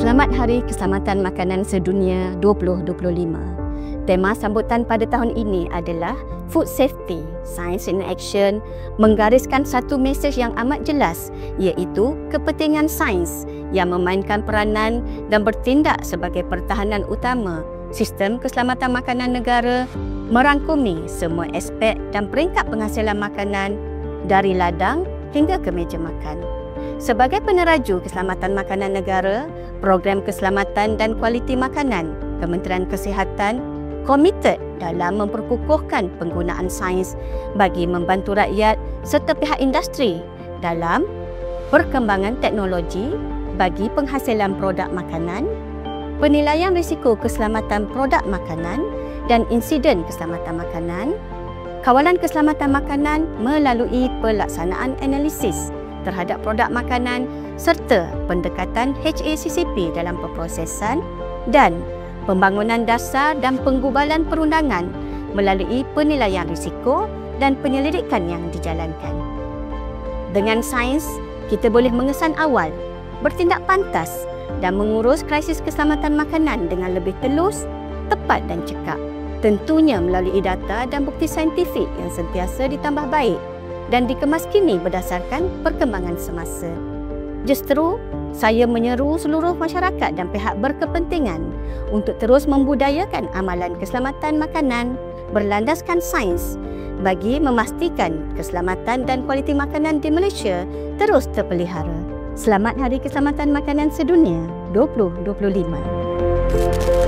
Selamat Hari Keselamatan Makanan Sedunia 2025. Tema sambutan pada tahun ini adalah Food Safety, Science in Action, menggariskan satu mesej yang amat jelas, iaitu kepentingan sains yang memainkan peranan dan bertindak sebagai pertahanan utama sistem keselamatan makanan negara, merangkumi semua aspek dan peringkat penghasilan makanan dari ladang hingga ke meja makan. Sebagai peneraju keselamatan makanan negara, Program Keselamatan dan Kualiti Makanan, Kementerian Kesihatan komited dalam memperkukuhkan penggunaan sains bagi membantu rakyat serta pihak industri dalam perkembangan teknologi bagi penghasilan produk makanan, penilaian risiko keselamatan produk makanan dan insiden keselamatan makanan, kawalan keselamatan makanan melalui pelaksanaan analisis terhadap produk makanan serta pendekatan HACCP dalam pemprosesan dan pembangunan dasar dan penggubalan perundangan melalui penilaian risiko dan penyelidikan yang dijalankan. Dengan sains, kita boleh mengesan awal, bertindak pantas dan mengurus krisis keselamatan makanan dengan lebih telus, tepat dan cekap. Tentunya melalui data dan bukti saintifik yang sentiasa ditambah baik dan dikemaskini berdasarkan perkembangan semasa. Justru, saya menyeru seluruh masyarakat dan pihak berkepentingan untuk terus membudayakan amalan keselamatan makanan berlandaskan sains bagi memastikan keselamatan dan kualiti makanan di Malaysia terus terpelihara. Selamat Hari Keselamatan Makanan Sedunia 2025.